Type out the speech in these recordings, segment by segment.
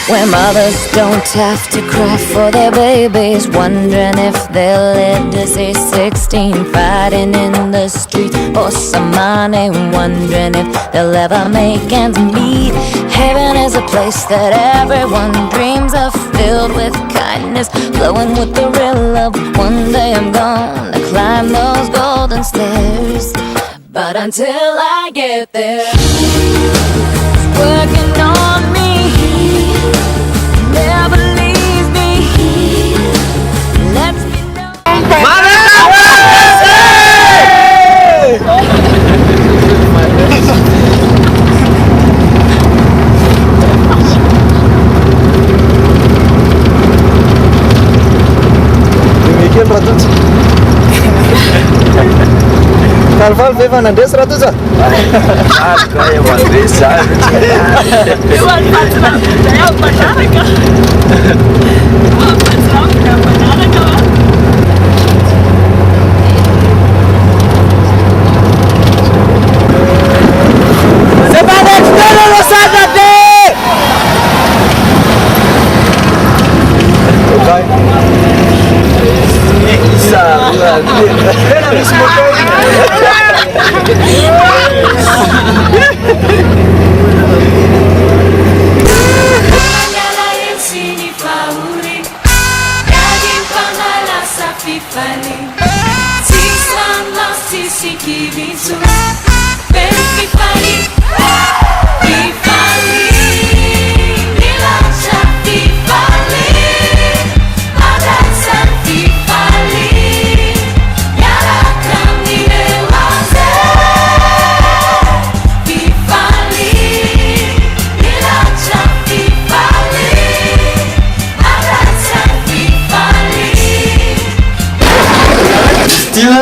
Where mothers don't have to cry for their babies, wondering if they'll live to see 16, fighting in the streets for some money, wondering if they'll ever make ends meet. Heaven is a place that everyone dreams of, filled with kindness, flowing with the real love. One day I'm gonna climb those golden stairs, but until I get there, it's working on me. Never leaves me. Let's be Demikian Ratu. Kalval Viva Nandes Ratu sa. Kaya Mandesa. Iwan patrang, saya pacaran ka. Iwan patrang, saya pacaran ka. Sebanyak seluruh sadade. Isa, Era mismo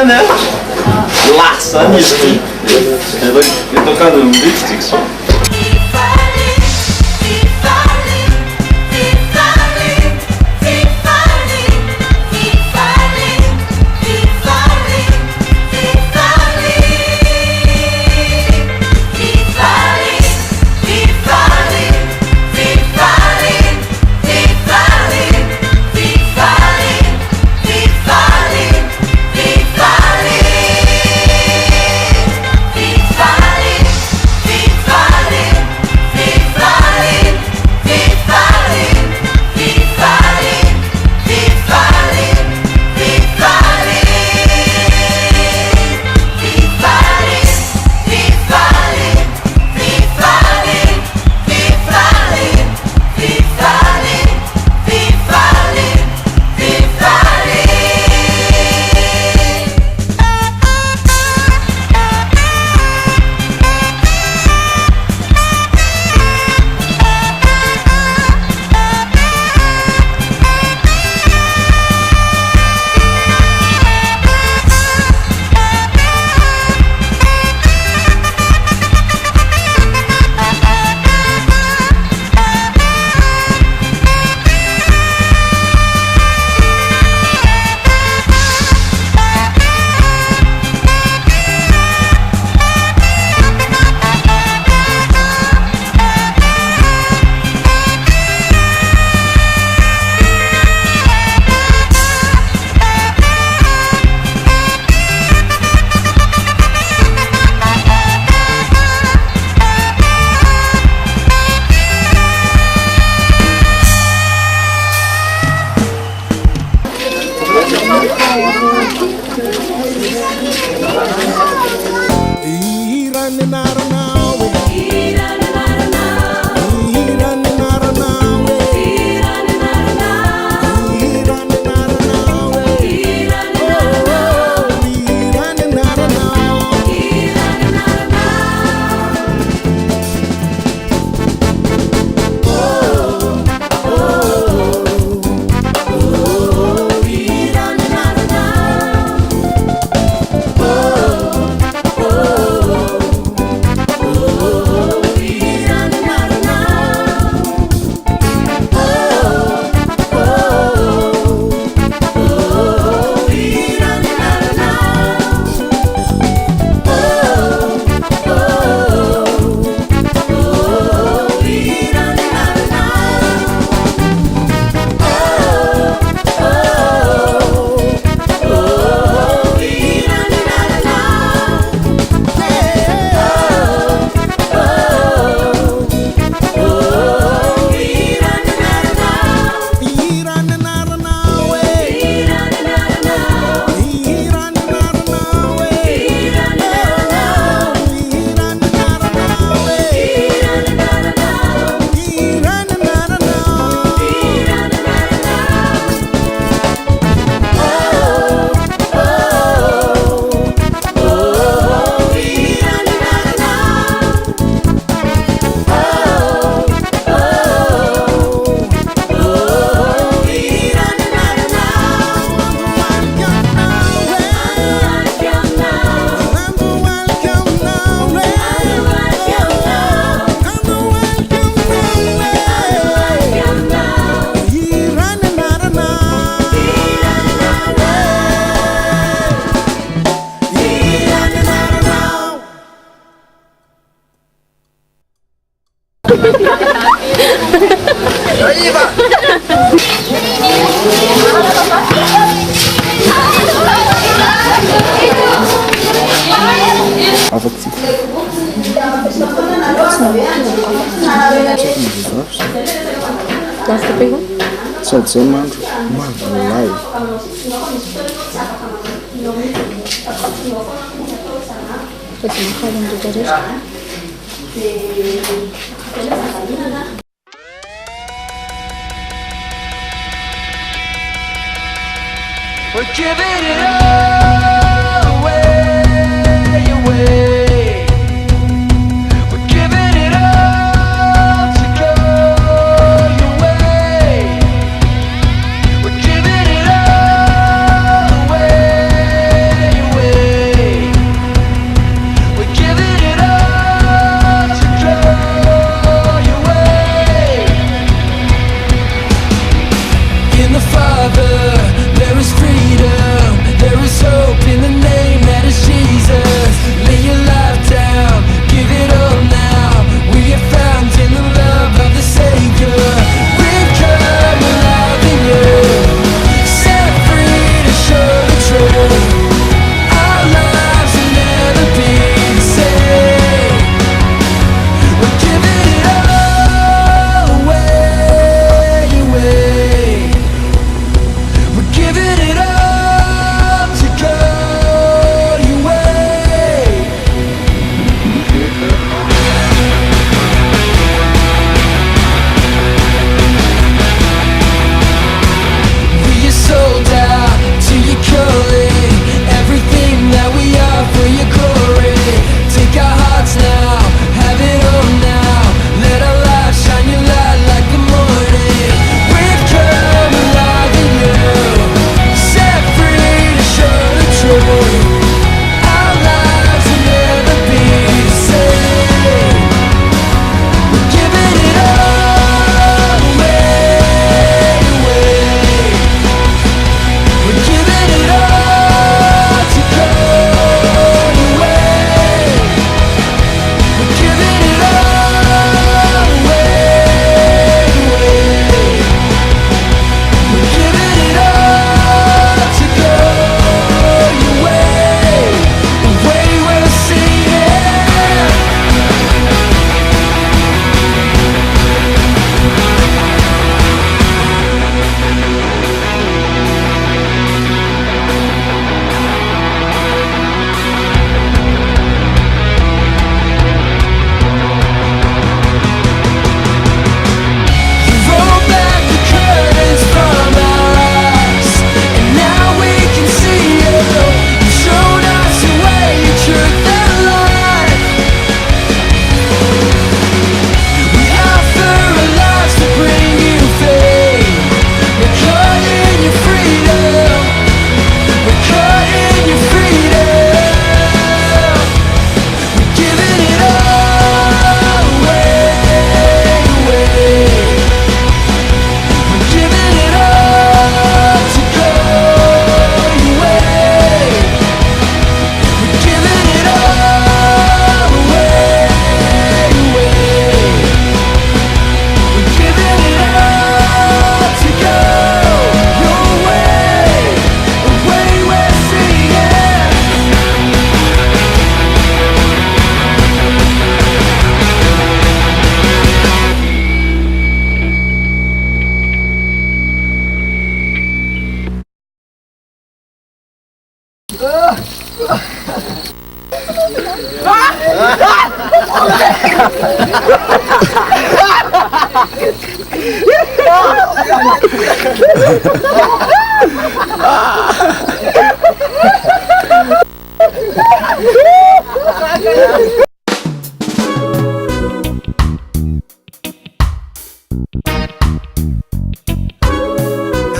né? Laça nisso. Eu tô tocando um beat só. Be Afatsy. Sady zay mandro mandrolay. We're giving it all away. We're giving it all to go your way. We're giving it all away. We're giving it all to go your way. In the Father there is freedom, there is hope.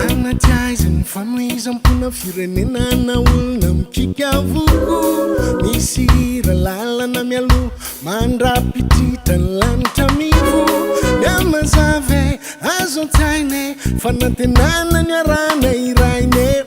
Anatizing families ampuna firenena na olona mikika voko misy lalana mialo mandrapititra ny lanitra mivo miamazave azo an-tsaine fanantenana ny arana iraine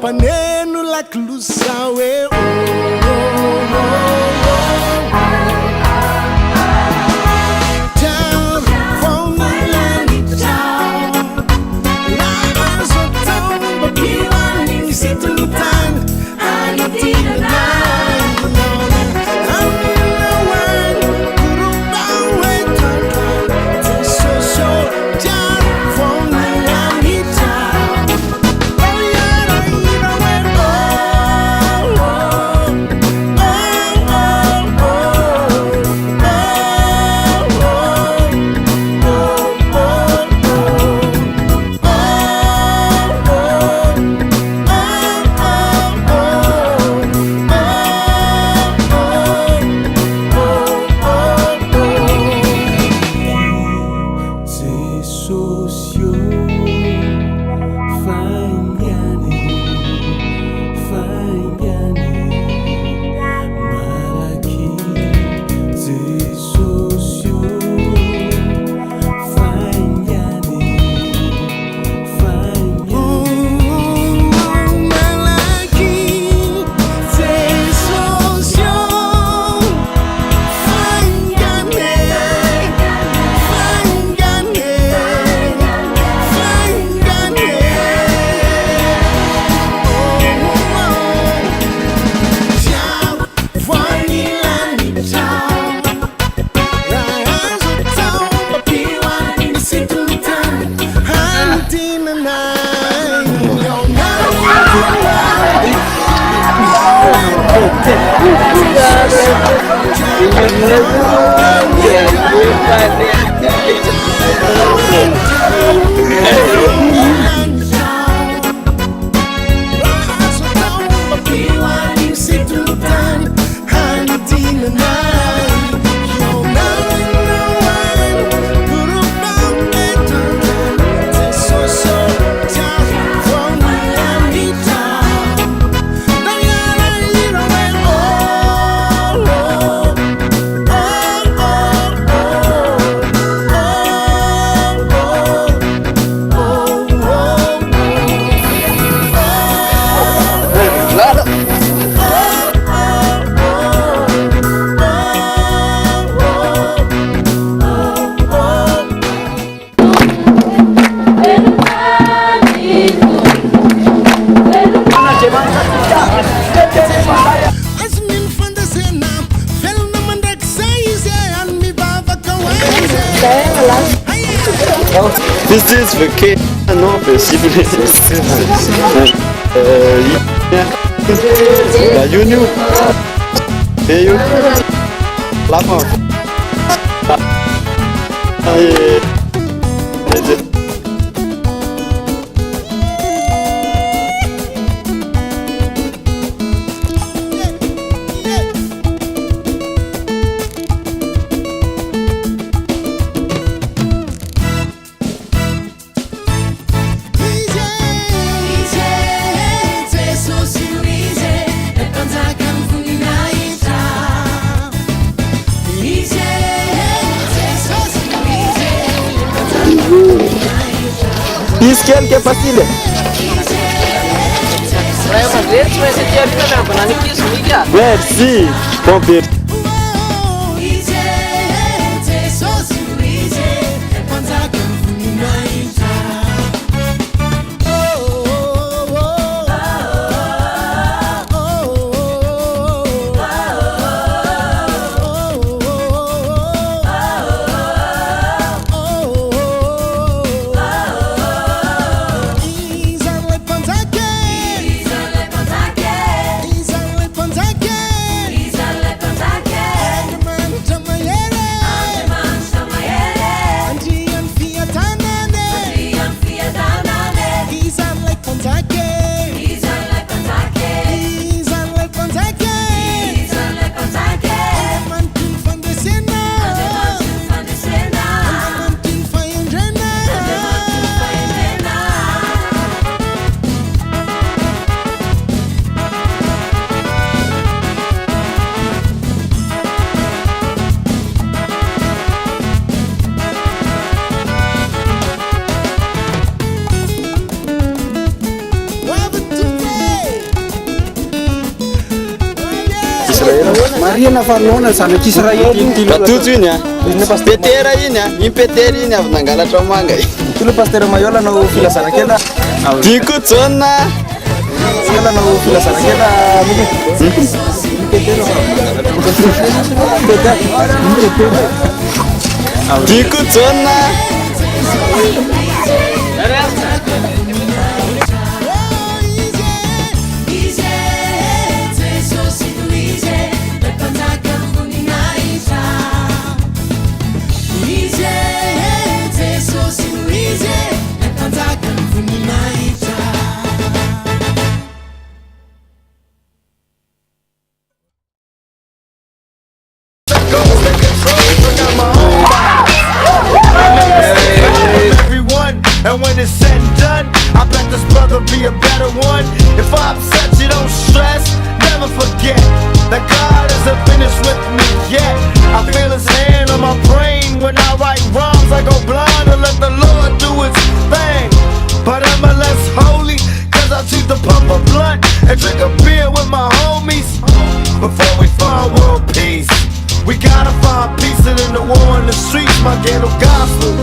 Paneno like Lusawe. Down from the land down. Lives are town, but you are in the city of time. I need to Pistis perché no, per simile la Union e io la Izy kely ke facile. Merci. Bon père. Marina fa nona zanak'Israely. Batoto iny a petera iny a impetera iny avy nangalatra manga Tilo pasteur Mayola anao filazana kely. tiako jona Kely anao filazana kely. tiako jona And when it's said and done, I bet this brother be a better one. If I upset you, don't stress, never forget that God isn't finished with me yet. I feel his hand on my brain when I write rhymes. I go blind and let the Lord do his thing. But am I less holy? Cause I choose to pump a blunt and drink a beer with my homies. Before we find world peace, we gotta find peace in the war in the streets, my ghetto gospel.